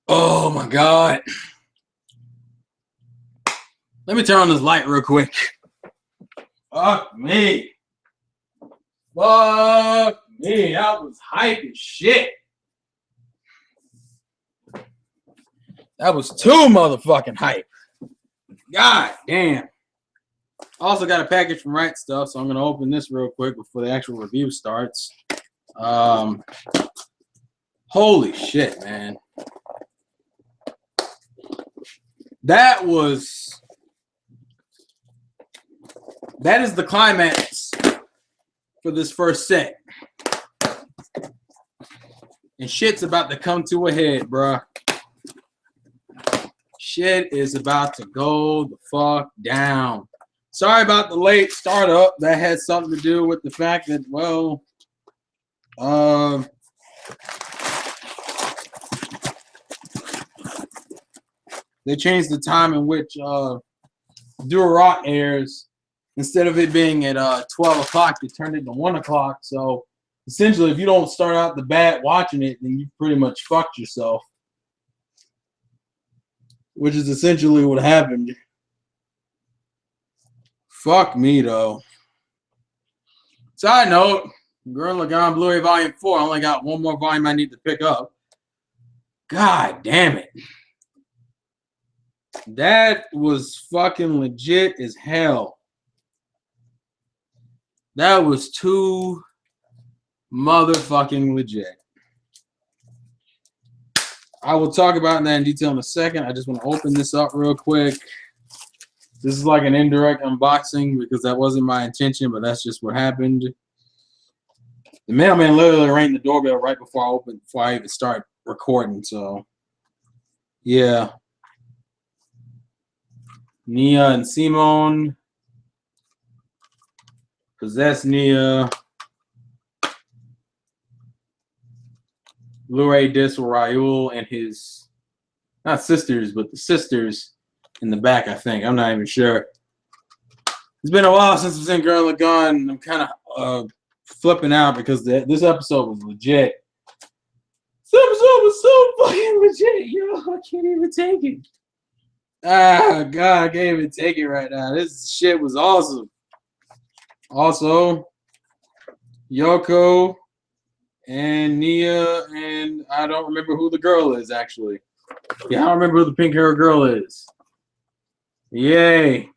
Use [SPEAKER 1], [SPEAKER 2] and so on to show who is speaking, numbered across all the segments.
[SPEAKER 1] Oh my God. Let me turn on this light real quick. Fuck me. Fuck me. That was hype as shit. That was too motherfucking hype. God damn. Also got a package from Right Stuff, so I'm going to open this real quick before the actual review starts. Holy shit, man. That is the climax for this first set. And shit's about to come to a head, bruh. Shit is about to go the fuck down. Sorry about the late startup. That had something to do with the fact that, well, they changed the time in which Durarara airs. Instead of it being at 12 o'clock, they turned it to 1 o'clock. So essentially, if you don't start out the bat watching it, then you pretty much fucked yourself. Which is essentially what happened. Fuck me, though. Side note, Gurren Lagann Blu-ray Volume 4. I only got one more volume I need to pick up. God damn it. That was fucking legit as hell. That was too motherfucking legit. I will talk about that in detail in a second. I just want to open this up real quick. This is like an indirect unboxing because that wasn't my intention, but that's just what happened. The mailman literally rang the doorbell right before I even start recording. So, yeah. Nia and Simone. Possess Nia. Blu-ray disc with Raul and his, not sisters, but the sisters in the back, I think. I'm not even sure. It's been a while since I've seen Gurren Lagann. I'm kind of flipping out because this episode was legit. This episode was so fucking legit, yo. I can't even take it. Ah, God, I can't even take it right now. This shit was awesome. Also, Yoko and Nia, and I don't remember who the girl is, actually. Yeah, I don't remember who the pink-haired girl is. Yay.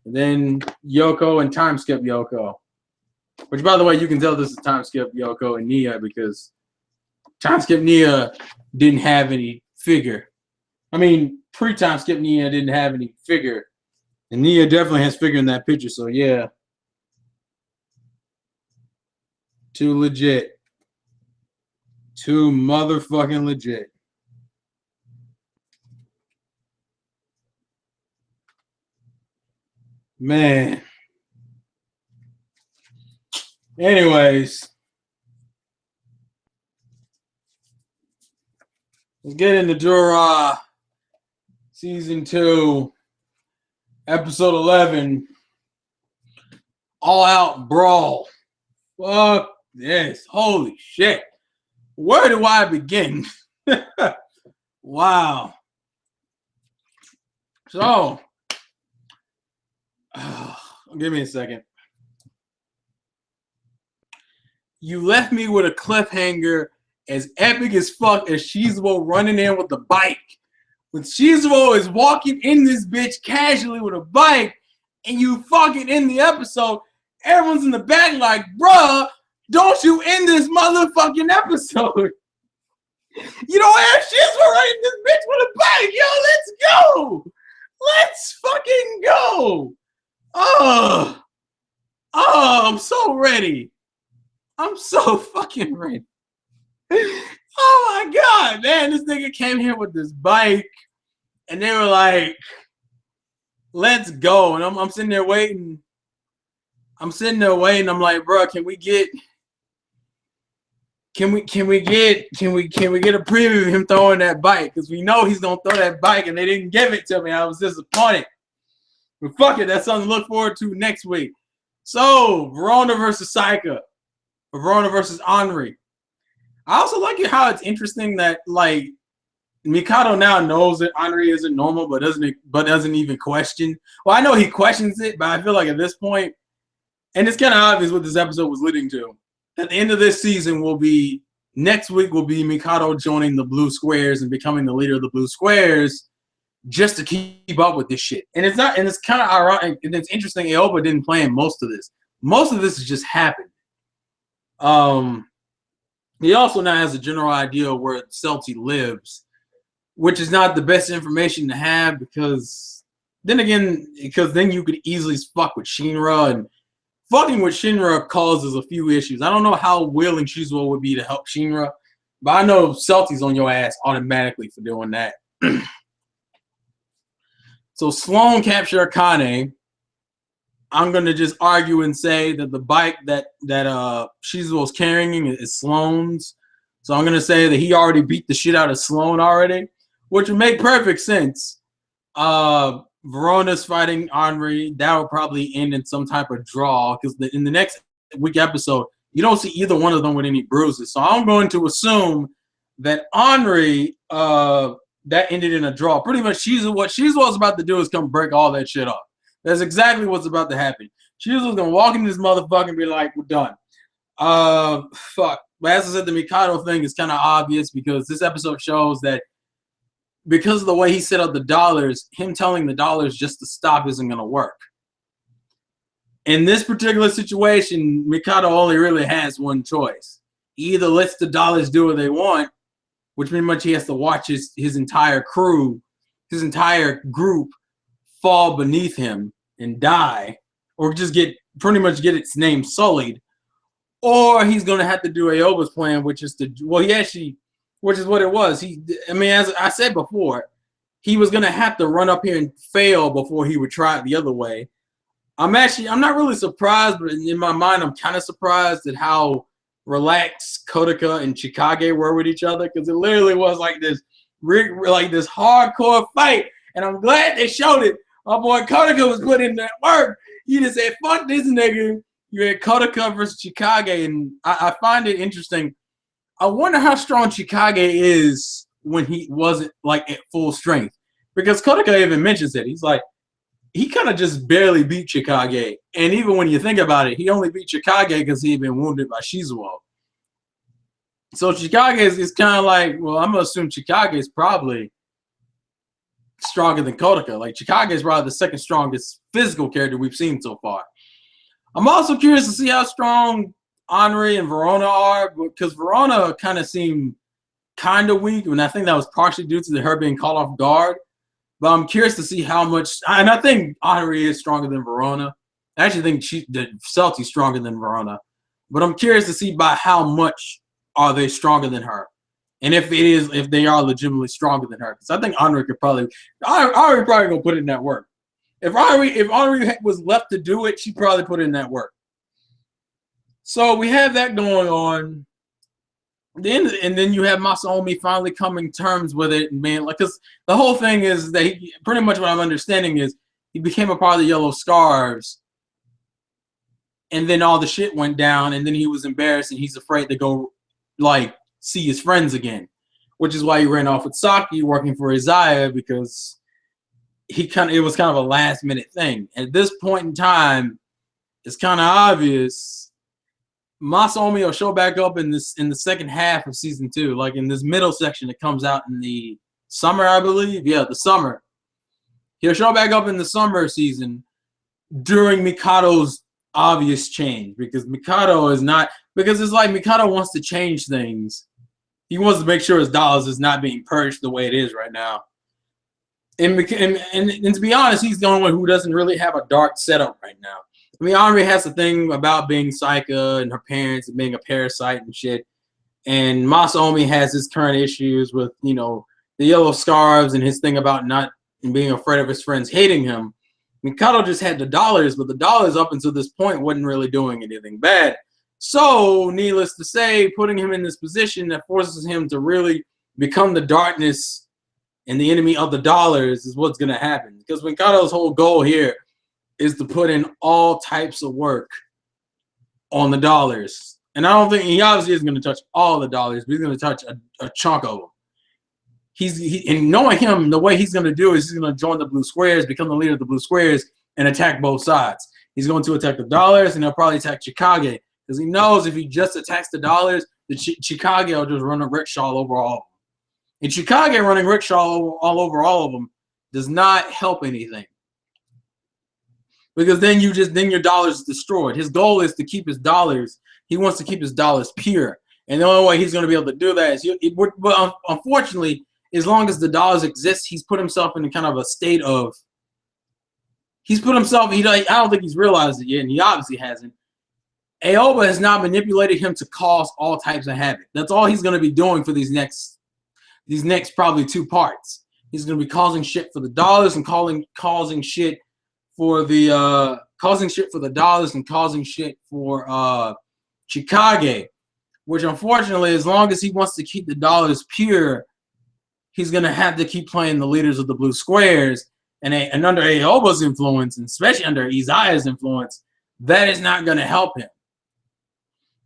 [SPEAKER 1] And then Yoko and Time Skip Yoko. Which, by the way, you can tell this is Time Skip Yoko and Nia because Time Skip Nia didn't have any figure. I mean, pre-Time Skip Nia didn't have any figure. And Nia definitely has figure in that picture, so yeah. Too legit. Too motherfucking legit. Man. Anyways. Let's get into Durarara Season 2, Episode 11. All Out Brawl. Fuck this. Holy shit. Where do I begin? Wow. So, give me a second. You left me with a cliffhanger as epic as fuck as Shizuo running in with the bike. When Shizuo is walking in this bitch casually with a bike, and you fucking end the episode, everyone's in the back like, bruh, don't you end this motherfucking episode. You don't have Shizuo running this bitch with a bike. Yo, let's go. Let's fucking go. Oh, I'm so ready. I'm so fucking ready. Oh my God, man, this nigga came here with this bike and they were like, let's go. And I'm sitting there waiting. I'm like, bro, can we get a preview of him throwing that bike? Because we know he's gonna throw that bike and they didn't give it to me. I was disappointed. But fuck it, that's something to look forward to next week. So, Verona versus Saika. Verona versus Henri. I also like it how it's interesting that like Mikado now knows that Henri isn't normal, but doesn't even question. Well, I know he questions it, but I feel like at this point, and it's kind of obvious what this episode was leading to. At the end of this season next week will be Mikado joining the Blue Squares and becoming the leader of the Blue Squares just to keep up with this shit. And it's kind of ironic, and it's interesting Aoba didn't plan most of this. Most of this has just happened. He also now has a general idea of where Celti lives, which is not the best information to have because then you could easily fuck with Shinra, and fucking with Shinra causes a few issues. I don't know how willing Shizuo would be to help Shinra, but I know Celti's on your ass automatically for doing that. So Sloan captured Akane. I'm gonna just argue and say that the bike that Shizuo's carrying is Sloan's. So I'm gonna say that he already beat the shit out of Sloan already, which would make perfect sense. Verona's fighting Henri. That would probably end in some type of draw because in the next week episode, you don't see either one of them with any bruises. So I'm going to assume that Henri that ended in a draw. Pretty much, what Shizuo's about to do is come break all that shit up. That's exactly what's about to happen. Shizuo's gonna walk into this motherfucker and be like, "We're done." Fuck. But as I said, the Mikado thing is kind of obvious because this episode shows that because of the way he set up the dollars, him telling the dollars just to stop isn't gonna work. In this particular situation, Mikado only really has one choice. He either lets the dollars do what they want, which pretty much he has to watch his entire crew, his entire group fall beneath him and die, or just pretty much get its name sullied, or he's gonna have to do Aoba's plan, which is which is what it was. As I said before, he was gonna have to run up here and fail before he would try it the other way. I'm not really surprised, but in my mind, I'm kind of surprised at how relaxed Kotaka and Chikage were with each other, because it literally was like this hardcore fight, and I'm glad they showed it. My boy Kotaka was putting in that work. You just said, fuck this nigga. You had Kotaka versus Chikage, and I find it interesting. I wonder how strong Chikage is when he wasn't like at full strength, because Kotaka even mentions it. He's like, he kind of just barely beat Chikage, and even when you think about it, he only beat Chikage because he had been wounded by Shizuo. So Chikage is kind of like, well, I'm gonna assume Chikage is probably stronger than Kotaka. Like, Chikage is probably the second strongest physical character we've seen so far. I'm also curious to see how strong Henri and Verona are, because Verona kind of seemed kind of weak, and I think that was partially due to her being caught off guard. But I'm curious to see how much, and I think Henri is stronger than Verona. I actually think that Celti's stronger than Verona. But I'm curious to see by how much are they stronger than her. And if they are legitimately stronger than her. Because I think Henri probably gonna put in that work. If Henri was left to do it, she'd probably put in that work. So we have that going on. Then you have Masaomi finally coming to terms with it, man. Like, cause the whole thing is that pretty much what I'm understanding is he became a part of the Yellow Scarves, and then all the shit went down, and then he was embarrassed and he's afraid to go like see his friends again, which is why he ran off with Saki working for Isaiah, because it was kind of a last minute thing. At this point in time, it's kind of obvious Masaomi will show back up in the second half of season 2, like in this middle section that comes out in the summer, I believe. Yeah, the summer. He'll show back up in the summer season during Mikado's obvious change, because Mikado is not, because it's like Mikado wants to change things. He wants to make sure his dollars is not being purged the way it is right now. And to be honest, he's the only one who doesn't really have a dark setup right now. I mean, Henri has the thing about being Saika and her parents and being a parasite and shit. And Masaomi has his current issues with, the Yellow Scarves and his thing about not being afraid of his friends hating him. Mikado just had the dollars, but the dollars up until this point wasn't really doing anything bad. So, needless to say, putting him in this position that forces him to really become the darkness and the enemy of the dollars is what's going to happen. Because Mikado's whole goal here is to put in all types of work on the dollars. And I don't think he obviously isn't going to touch all the dollars, but he's going to touch a chunk of them. And knowing him, the way he's going to do is he's going to join the blue squares, become the leader of the blue squares, and attack both sides. He's going to attack the dollars, and he'll probably attack Chicago because he knows if he just attacks the dollars, the Chicago will just run a rickshaw over all of them. And Chicago running rickshaw all over all of them does not help anything. Because then your dollars is destroyed. His goal is to keep his dollars. He wants to keep his dollars pure. And the only way he's going to be able to do that is, but unfortunately, as long as the dollars exist, he's put himself in kind of a state of, I don't think he's realized it yet, and he obviously hasn't. Aoba has now manipulated him to cause all types of havoc. That's all he's going to be doing for these next probably 2 parts. He's going to be causing shit for the dollars and causing shit for the dollars and causing shit for Chicago, which unfortunately, as long as he wants to keep the dollars pure, he's going to have to keep playing the leaders of the blue squares. And under Aoba's influence, and especially under Isaiah's influence, that is not going to help him.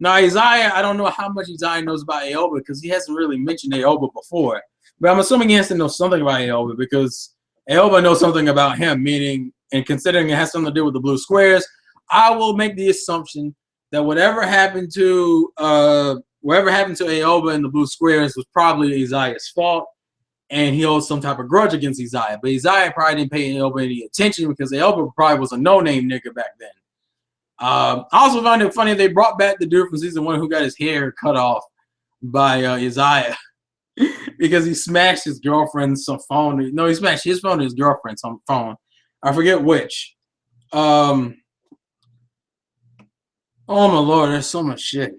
[SPEAKER 1] Now, Isaiah, I don't know how much Isaiah knows about Aoba because he hasn't really mentioned Aoba before. But I'm assuming he has to know something about Aoba because Aoba knows something about him, meaning, and considering it has something to do with the blue squares, I will make the assumption that whatever happened to Aoba in the blue squares was probably Isaiah's fault, and he owes some type of grudge against Isaiah. But Isaiah probably didn't pay Aoba any attention because Aoba probably was a no-name nigga back then. I also found it funny they brought back the dude from season 1 who got his hair cut off by Isaiah because he smashed his girlfriend's phone. No, he smashed his phone and his girlfriend's phone. I forget which. Oh my Lord, there's so much shit.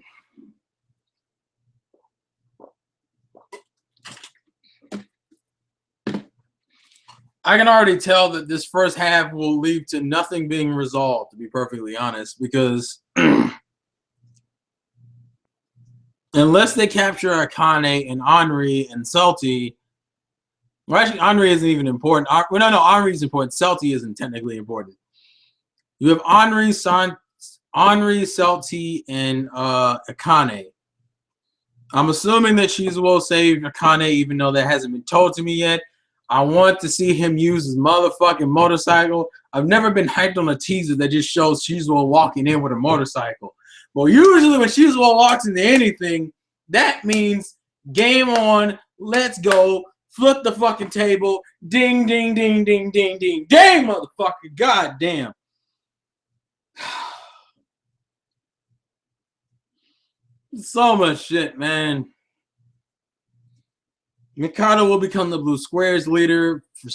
[SPEAKER 1] I can already tell that this first half will lead to nothing being resolved, to be perfectly honest, because unless they capture Akane and Henri and Celti, well, actually, Henri isn't even important. No, Henri is important. Celti isn't technically important. You have Henri, Celti, and Akane. I'm assuming that Shizuo saved Akane, even though that hasn't been told to me yet. I want to see him use his motherfucking motorcycle. I've never been hyped on a teaser that just shows Shizuo walking in with a motorcycle. But usually when Shizuo walks into anything, that means game on, let's go, flip the fucking table, ding, ding, ding, ding, ding, ding, dang, motherfucker, goddamn. So much shit, man. Mikado will become the blue squares leader for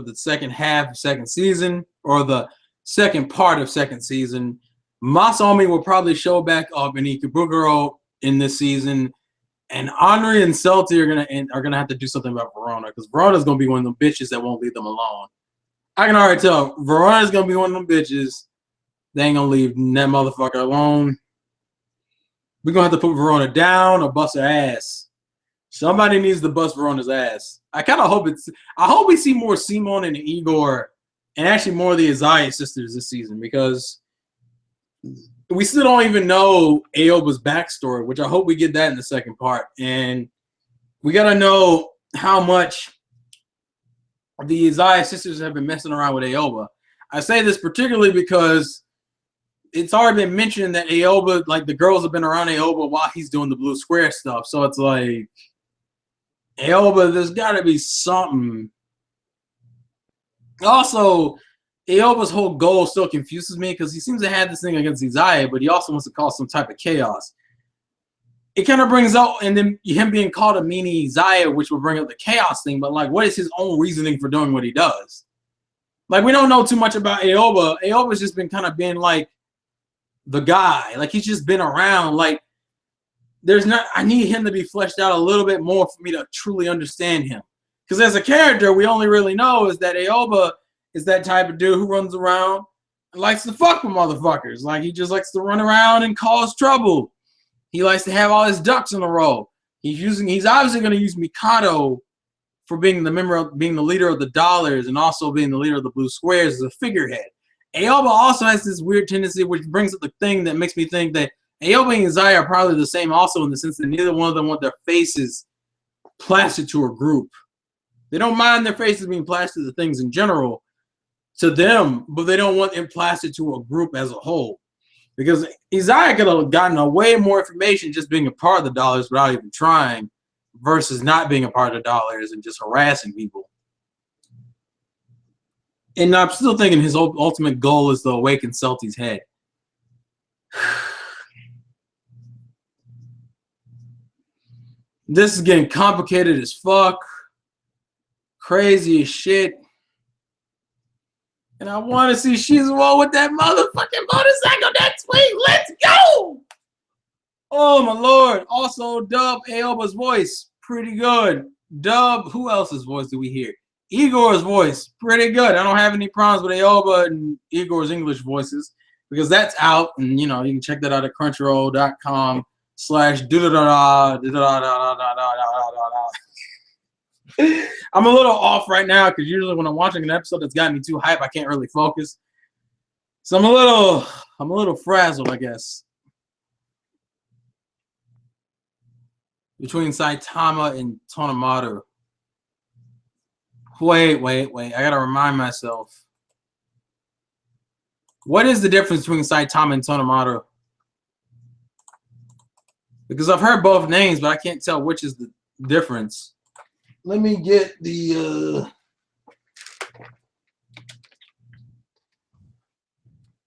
[SPEAKER 1] the second half of second season, or the second part of second season. Masaomi will probably show back up in Ikebukuro in this season, and Henri and Celti are gonna have to do something about Verona, because Verona's gonna be one of them bitches that won't leave them alone. I can already tell Verona's gonna be one of them bitches. They ain't gonna leave that motherfucker alone. We're gonna have to put Verona down or bust her ass. Somebody needs to bust Verona's ass. I hope we see more Simon and Igor, and actually more of the Isaiah sisters this season, because we still don't even know Aoba's backstory, which I hope we get that in the second part. And we gotta know how much the Isaiah sisters have been messing around with Aoba. I say this particularly because it's already been mentioned that Aoba, like the girls have been around Aoba while he's doing the blue square stuff. So it's like, Aoba, there's got to be something. Also, Aoba's whole goal still confuses me because he seems to have this thing against Isaiah, but he also wants to cause some type of chaos. It kind of brings out, and then him being called a meanie Isaiah, which will bring up the chaos thing, but like, what is his own reasoning for doing what he does? Like, we don't know too much about Aoba. Aoba's just been kind of being like the guy. Like, he's just been around. Like, I need him to be fleshed out a little bit more for me to truly understand him. Because as a character, we only really know is that Aoba is that type of dude who runs around and likes to fuck with motherfuckers. Like, he just likes to run around and cause trouble. He likes to have all his ducks in a row. He's obviously going to use Mikado for being the leader of the dollars and also being the leader of the blue squares as a figurehead. Aoba also has this weird tendency, which brings up the thing that makes me think that Aoba and Zaya are probably the same also in the sense that neither one of them want their faces plastered to a group. They don't mind their faces being plastered to things in general to them, but they don't want them plastered to a group as a whole. Because Isaiah could have gotten a way more information just being a part of the Dollars without even trying versus not being a part of the Dollars and just harassing people. And I'm still thinking his ultimate goal is to awaken Celti's head. This is getting complicated as fuck. Crazy as shit. And I want to see Shizuo with that motherfucking motorcycle next week. Let's go! Oh, my Lord. Also, Dub Aoba's voice. Pretty good. Dub, who else's voice do we hear? Igor's voice. Pretty good. I don't have any problems with Aoba and Igor's English voices because that's out. And, you know, you can check that out at crunchyroll.com/Durarara. I'm a little off right now because usually when I'm watching an episode that's got me too hype, I can't really focus. So I'm a little frazzled, I guess. Between Saitama and Tonemaru. Wait. I gotta remind myself. What is the difference between Saitama and Tonemaru? Because I've heard both names, but I can't tell which is the difference. Let me get the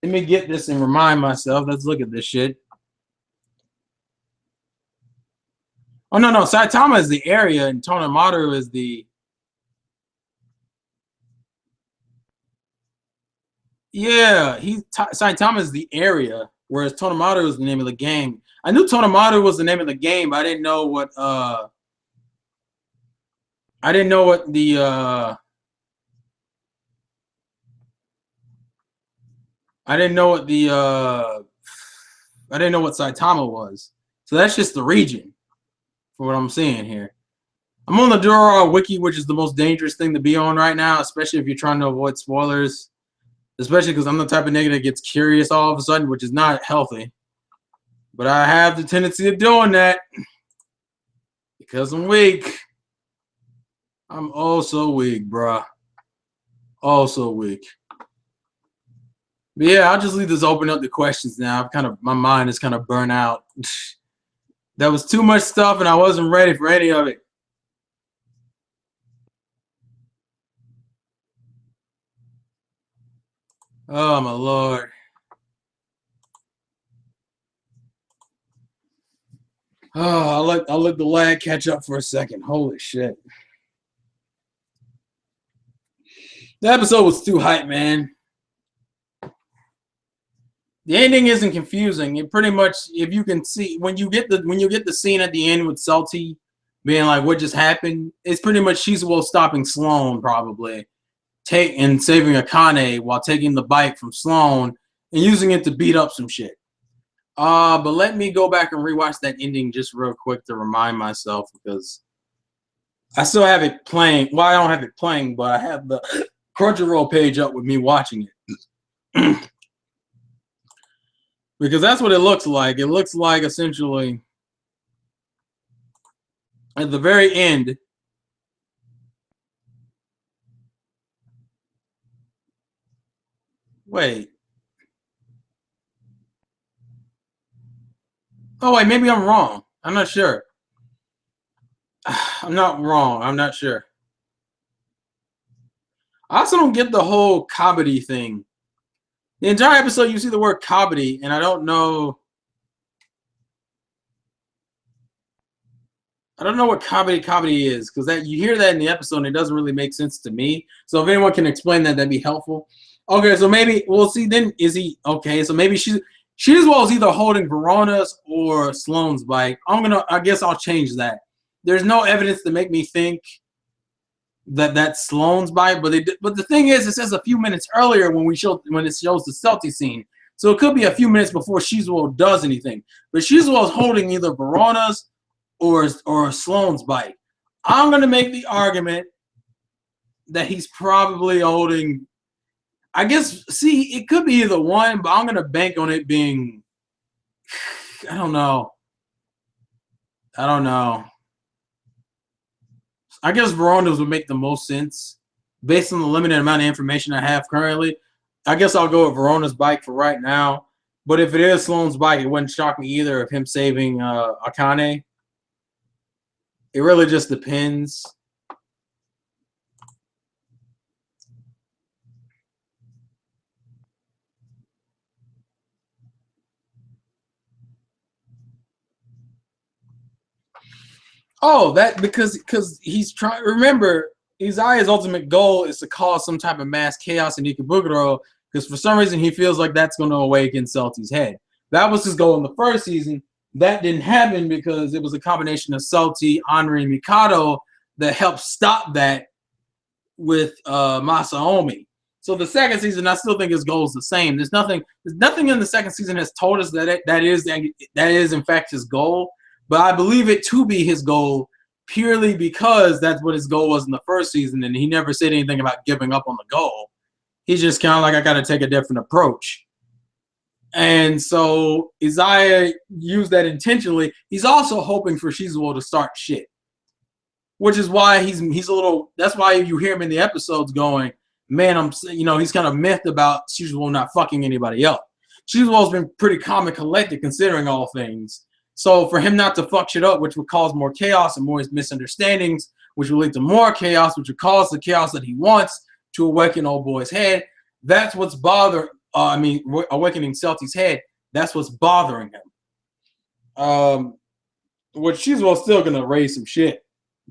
[SPEAKER 1] let me get this and remind myself. Let's look at this shit. Oh no, Saitama is the area and Tonemaru is the Saitama is the area, whereas Tonemaru is the name of the game. I knew Tonemaru was the name of the game, but I didn't know what Saitama was. So that's just the region for what I'm seeing here. I'm on the Durarara wiki, which is the most dangerous thing to be on right now, especially if you're trying to avoid spoilers. Especially because I'm the type of nigga that gets curious all of a sudden, which is not healthy. But I have the tendency of doing that because I'm weak. I'm oh so weak, bruh. Oh so weak. But yeah, I'll just leave this open up to questions now. My mind is kind of burnt out. That was too much stuff and I wasn't ready for any of it. Oh my Lord. Oh, I'll let the lag catch up for a second. Holy shit. The episode was too hype, man. The ending isn't confusing. It pretty much, if you can see, when you get the scene at the end with Salty being like, "What just happened?" It's pretty much Shizuo stopping Sloan probably, and saving Akane while taking the bike from Sloan and using it to beat up some shit. But let me go back and rewatch that ending just real quick to remind myself because I still have it playing. Well, I don't have it playing, but I have the Crunchyroll page up with me watching it. Because that's what it looks like. It looks like essentially at the very end. Wait. Oh, wait, maybe I'm wrong. I'm not sure. I'm not wrong. I'm not sure. I also don't get the whole comedy thing. The entire episode, you see the word comedy, and I don't know what comedy is, because that you hear that in the episode, and it doesn't really make sense to me. So if anyone can explain that, that'd be helpful. Okay, so maybe we'll see. Then is he okay? So maybe Shizuo is either holding Verona's or Sloane's bike. I guess I'll change that. There's no evidence to make me think that that's Sloane's bike, but the thing is, it says a few minutes earlier when it shows the Celtic scene, so it could be a few minutes before Shizuo does anything. But Shizuo is holding either Verona's or Sloane's bike. I'm gonna make the argument that he's probably holding. I guess it could be either one, but I'm gonna bank on it being. I don't know. I don't know. I guess Verona's would make the most sense based on the limited amount of information I have currently. I guess I'll go with Verona's bike for right now. But if it is Sloane's bike, it wouldn't shock me either of him saving Akane. It really just depends. Oh, that because he's trying. Remember, Izaya's ultimate goal is to cause some type of mass chaos in Ikebukuro because for some reason he feels like that's going to awaken Celti's head. That was his goal in the first season. That didn't happen because it was a combination of Celti, Henri, and Mikado that helped stop that with Masaomi. So the second season, I still think his goal is the same. There's nothing in the second season has told us that that is in fact his goal. But I believe it to be his goal purely because that's what his goal was in the first season, and he never said anything about giving up on the goal. He's just kind of like, I got to take a different approach. And so Izaya used that intentionally. He's also hoping for Shizuo to start shit, which is why he's a little. That's why you hear him in the episodes going, man, he's kind of miffed about Shizuo not fucking anybody else. Shizuo's been pretty calm and collected considering all things. So for him not to fuck shit up, which would cause more chaos and more misunderstandings, which will lead to more chaos, which would cause the chaos that he wants to awaken old boy's head. That's what's bothering. Awakening Celti's head. That's what's bothering him. Which Shizuo's still gonna raise some shit.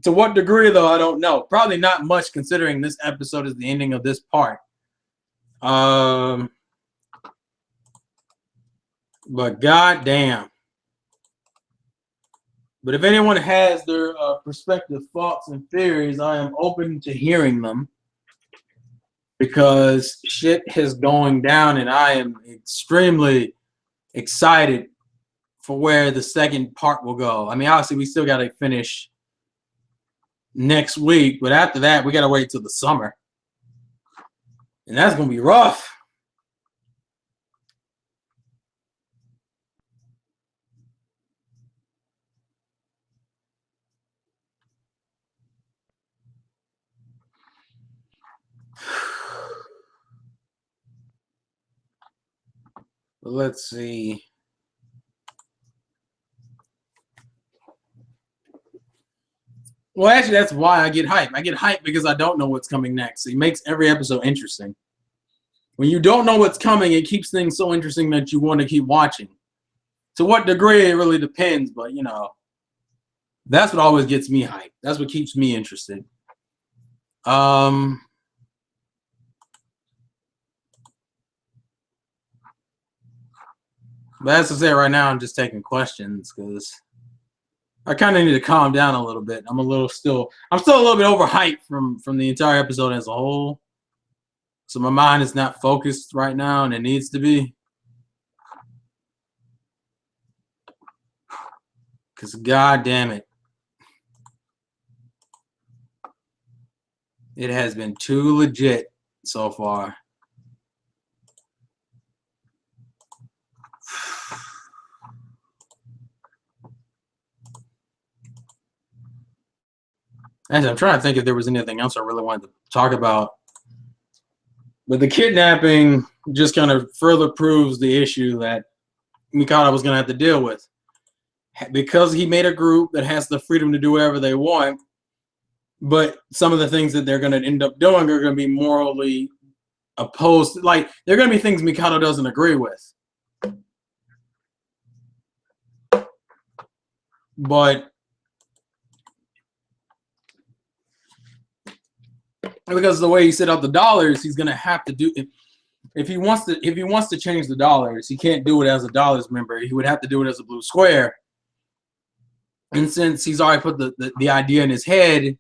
[SPEAKER 1] To what degree, though, I don't know. Probably not much, considering this episode is the ending of this part. But goddamn. But if anyone has their perspective, thoughts, and theories, I am open to hearing them. Because shit is going down, and I am extremely excited for where the second part will go. I mean, obviously, we still got to finish next week, but after that, we got to wait till the summer. And that's going to be rough. Let's see. Well, actually, that's why I get hyped. I get hyped because I don't know what's coming next. It makes every episode interesting. When you don't know what's coming, it keeps things so interesting that you want to keep watching. To what degree, it really depends, but, that's what always gets me hyped. That's what keeps me interested. But as I say, right now, I'm just taking questions because I kind of need to calm down a little bit. I'm still a little bit overhyped from the entire episode as a whole. So my mind is not focused right now, and it needs to be. Because god damn it. It has been too legit so far. Actually, I'm trying to think if there was anything else I really wanted to talk about. But the kidnapping just kind of further proves the issue that Mikado was going to have to deal with. Because he made a group that has the freedom to do whatever they want, but some of the things that they're going to end up doing are going to be morally opposed. Like, they're going to be things Mikado doesn't agree with. But because the way he set up the dollars, he's going to have to do if he wants to change the dollars, he can't do it as a dollars member. He would have to do it as a blue square. And since he's already put the idea in his head,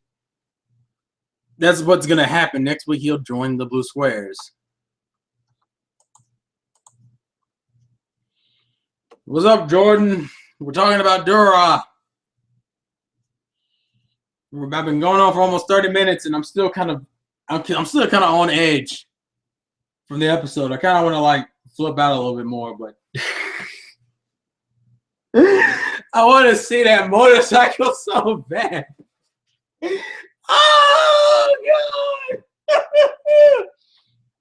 [SPEAKER 1] that's what's going to happen. Next week, he'll join the blue squares. What's up, Jordan? We're talking about Durarara. I've been going on for almost 30 minutes, and I'm still kind of on edge from the episode. I kind of want to flip out a little bit more, but I want to see that motorcycle so bad. Oh God!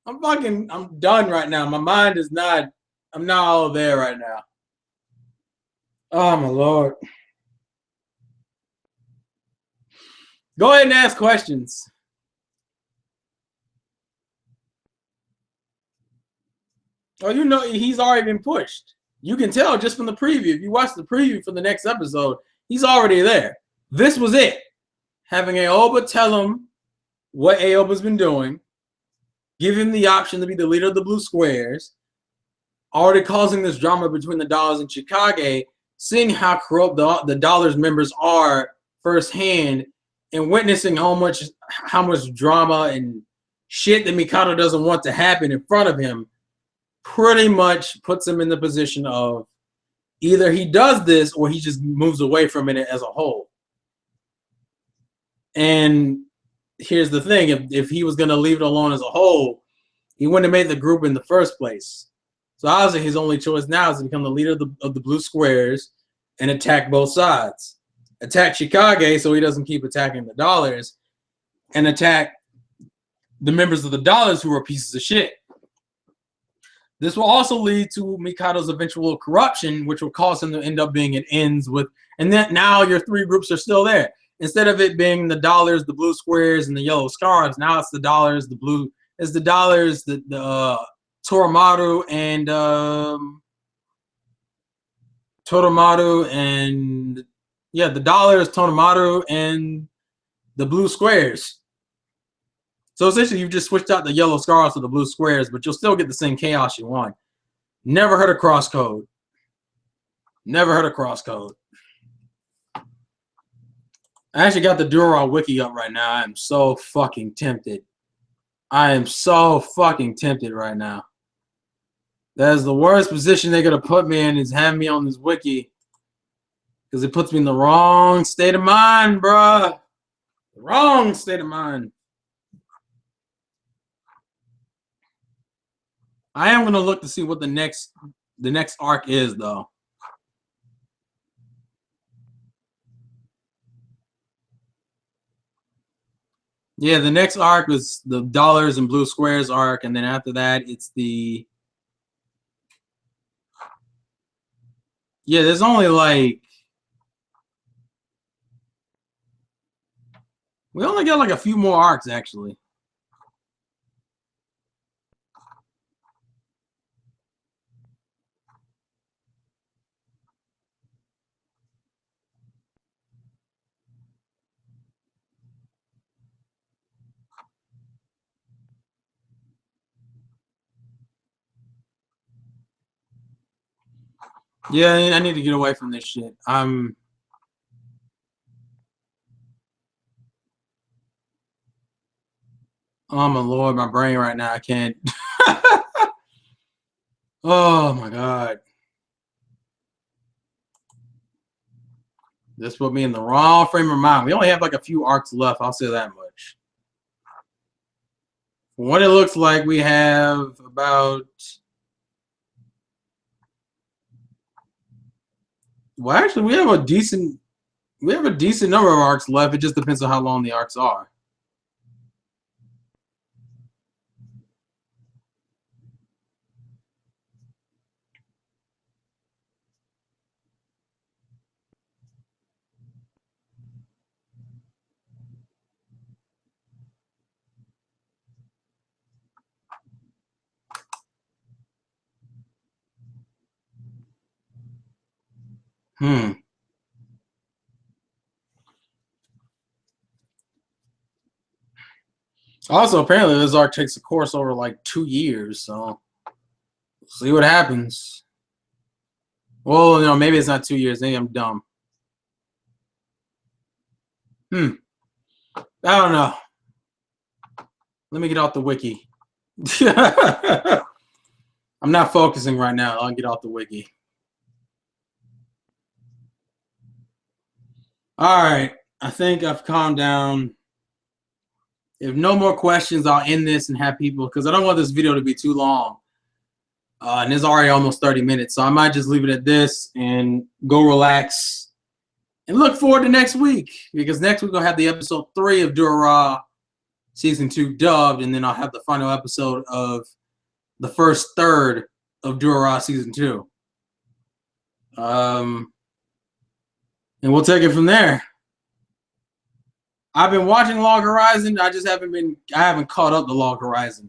[SPEAKER 1] I'm done right now. My mind is not. I'm not all there right now. Oh my Lord! Go ahead and ask questions. Oh, you know he's already been pushed. You can tell just from the preview. If you watch the preview for the next episode, he's already there. This was it. Having Aoba tell him what Aoba's been doing, give him the option to be the leader of the Blue Squares, already causing this drama between the Dollars and Chicago, seeing how corrupt the Dollars members are firsthand, and witnessing how much drama and shit that Mikado doesn't want to happen in front of him, pretty much puts him in the position of either he does this or he just moves away from it as a whole. And here's the thing, if he was going to leave it alone as a whole, he wouldn't have made the group in the first place. So obviously his only choice now is to become the leader of the Blue Squares and attack both sides. Attack Chicago so he doesn't keep attacking the Dollars, and attack the members of the Dollars who are pieces of shit. This will also lead to Mikado's eventual corruption, which will cause him to end up being an ends with, and then now your three groups are still there. Instead of it being the Dollars, the Blue Squares, and the Yellow Scarves, now it's the Dollars, the Blue, it's the Dollars, the Toromaru and the Dollars, Toromaru, and the Blue Squares. So essentially, you've just switched out the Yellow Scarves to the Blue Squares, but you'll still get the same chaos you want. Never heard of crosscode. Never heard of crosscode. I actually got the Durarara wiki up right now. I am so fucking tempted. I am so fucking tempted right now. That is the worst position they're going to put me in, is have me on this wiki. Because it puts me in the wrong state of mind, bruh. The wrong state of mind. I am going to look to see what the next arc is, though. Yeah, the next arc was the Dollars and Blue Squares arc, and then after that, it's the... Yeah, there's only like... We only got like a few more arcs, actually. Yeah, I need to get away from this shit. Oh my Lord, my brain right now, I can't. Oh my God. This put me in the wrong frame of mind. We only have like a few arcs left, I'll say that much. From what it looks like, we have about... Well, actually, we have a decent number of arcs left. It just depends on how long the arcs are. Also, apparently, this arc takes a course over like 2 years, so we'll see what happens. Well, you know, maybe it's not 2 years. Maybe I'm dumb. I don't know. Let me get off the wiki. I'm not focusing right now. I'll get off the wiki. All right. I think I've calmed down. If no more questions, I'll end this and have people, because I don't want this video to be too long. And it's already almost 30 minutes, so I might just leave it at this and go relax and look forward to next week, because next week we'll have the episode 3 of Durarara Season 2 dubbed, and then I'll have the final episode of the first third of Durarara Season 2. And we'll take it from there. I've been watching Log Horizon. I haven't caught up to Log Horizon.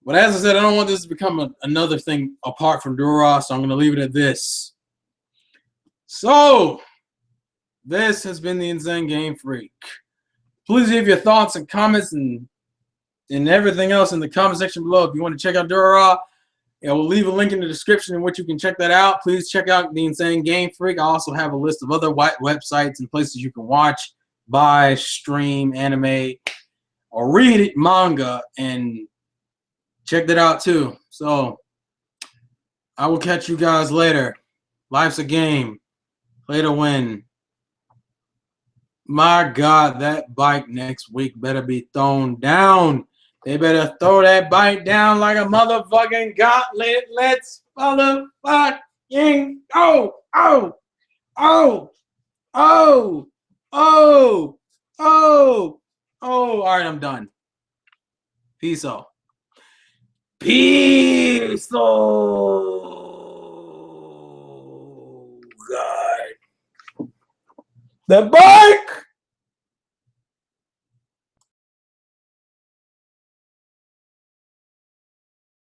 [SPEAKER 1] But as I said, I don't want this to become another thing apart from Durarara, so I'm going to leave it at this. So, this has been the Insane Game Freak. Please leave your thoughts and comments and everything else in the comment section below. If you want to check out Durarara, we'll leave a link in the description in which you can check that out. Please check out the Insane Game Freak. I also have a list of other websites and places you can watch, buy, stream, anime, or read manga, and check that out too. So, I will catch you guys later. Life's a game. Play to win. My God, that bike next week better be thrown down. They better throw that bike down like a motherfucking gauntlet. Let's motherfucking go. Oh, oh, oh, oh, oh, oh. All right, I'm done. Peace out. Peace. Oh, God. The bike.